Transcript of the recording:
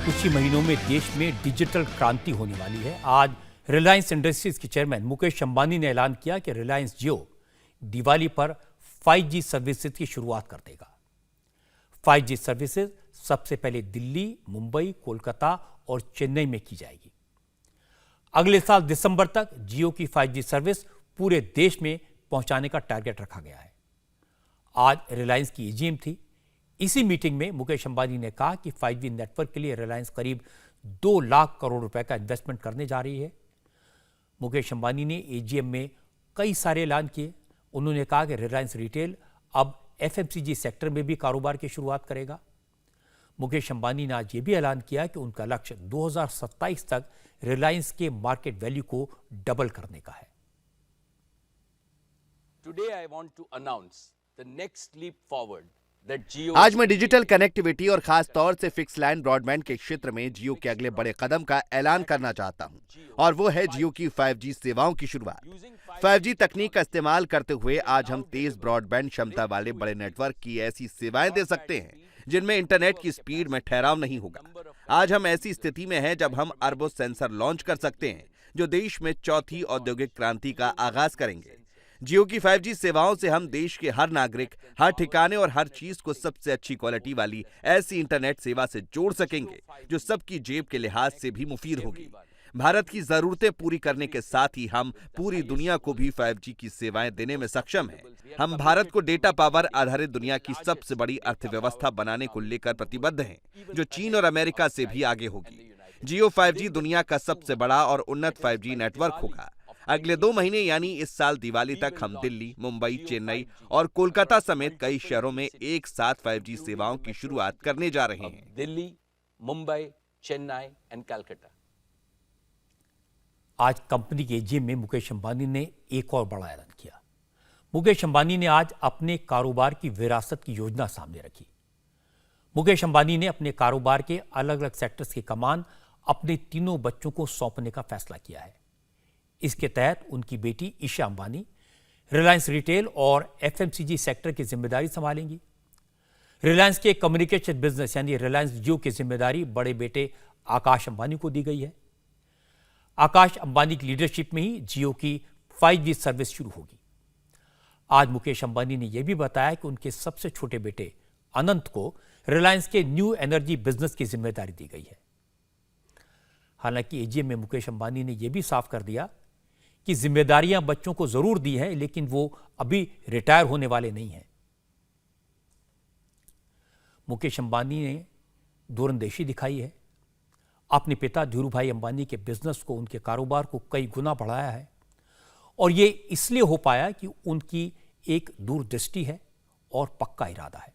कुछ ही महीनों में देश में डिजिटल क्रांति होने वाली है। आज रिलायंस इंडस्ट्रीज के चेयरमैन मुकेश अंबानी ने ऐलान किया कि रिलायंस जियो दिवाली पर 5G सर्विसेज की शुरुआत कर देगा। 5G सर्विसेज सबसे पहले दिल्ली, मुंबई, कोलकाता और चेन्नई में की जाएगी। अगले साल दिसंबर तक जियो की 5G सर्विस पूरे देश में पहुंचाने का टारगेट रखा गया है। आज रिलायंस की एजीएम थी। इसी मीटिंग में मुकेश अंबानी ने कहा कि 5G नेटवर्क के लिए रिलायंस करीब 2 लाख करोड़ रुपए का इन्वेस्टमेंट करने जा रही है। मुकेश अंबानी ने एजीएम में कई सारे ऐलान किए। उन्होंने कहा कि रिलायंस रिटेल अब एफएमसीजी सेक्टर में भी कारोबार की शुरुआत करेगा। मुकेश अंबानी ने आज ये भी ऐलान किया कि उनका लक्ष्य 2027 तक रिलायंस के मार्केट वैल्यू को डबल करने का है। Today I want to announce the next leap forward that Jio आज मैं डिजिटल कनेक्टिविटी और खास तौर से फिक्स लाइन ब्रॉडबैंड के क्षेत्र में जियो के अगले बड़े कदम का ऐलान करना चाहता हूं और वो है जियो की 5G सेवाओं की शुरुआत। 5G तकनीक का इस्तेमाल करते हुए आज हम तेज ब्रॉडबैंड क्षमता वाले बड़े नेटवर्क की ऐसी सेवाएं दे सकते हैं जिनमें इंटरनेट की स्पीड में ठहराव नहीं होगा। आज हम ऐसी स्थिति में हैं जब हम अरबों सेंसर लॉन्च कर सकते हैं जो देश में चौथी औद्योगिक क्रांति का आगाज करेंगे। जियो की 5G सेवाओं से हम देश के हर नागरिक, हर ठिकाने और हर चीज को सबसे अच्छी क्वालिटी वाली ऐसी इंटरनेट सेवा से जोड़ सकेंगे जो सबकी जेब के लिहाज से भी मुफीद होगी। भारत की जरूरतें पूरी करने के साथ ही हम पूरी दुनिया को भी 5G की सेवाएं देने में सक्षम हैं। हम भारत को डेटा पावर आधारित दुनिया की सबसे बड़ी अर्थव्यवस्था बनाने को लेकर प्रतिबद्ध हैं, जो चीन और अमेरिका से भी आगे होगी। जियो 5G दुनिया का सबसे बड़ा और उन्नत 5G नेटवर्क होगा। अगले 2 महीने यानी इस साल दिवाली तक हम दिल्ली, मुंबई, चेन्नई और कोलकाता समेत कई शहरों में एक साथ 5G सेवाओं की शुरुआत करने जा रहे हैं। दिल्ली, मुंबई, चेन्नई एंड कलकत्ता। आज कंपनी के एजीएम में मुकेश अंबानी ने एक और बड़ा ऐलान किया। मुकेश अंबानी ने आज अपने कारोबार की विरासत की योजना सामने रखी। मुकेश अंबानी ने अपने कारोबार के अलग अलग सेक्टर्स की कमान अपने तीनों बच्चों को सौंपने का फैसला किया है। इसके तहत उनकी बेटी ईशा अंबानी रिलायंस रिटेल और एफएमसीजी सेक्टर की जिम्मेदारी संभालेंगी। रिलायंस के कम्युनिकेशन बिजनेस यानी रिलायंस जियो की जिम्मेदारी बड़े बेटे आकाश अंबानी को दी गई है। आकाश अंबानी की लीडरशिप में ही जियो की 5G सर्विस शुरू होगी। आज मुकेश अंबानी ने यह भी बताया कि उनके सबसे छोटे बेटे अनंत को रिलायंस के न्यू एनर्जी बिजनेस की जिम्मेदारी दी गई है। हालांकि एजीएम में मुकेश अंबानी ने यह भी साफ कर दिया कि जिम्मेदारियां बच्चों को जरूर दी हैं, लेकिन वो अभी रिटायर होने वाले नहीं हैं। मुकेश अंबानी ने दूरंदेशी दिखाई है। अपने पिता धीरूभाई अंबानी के बिजनेस को, उनके कारोबार को कई गुना बढ़ाया है और ये इसलिए हो पाया कि उनकी एक दूरदृष्टि है और पक्का इरादा है।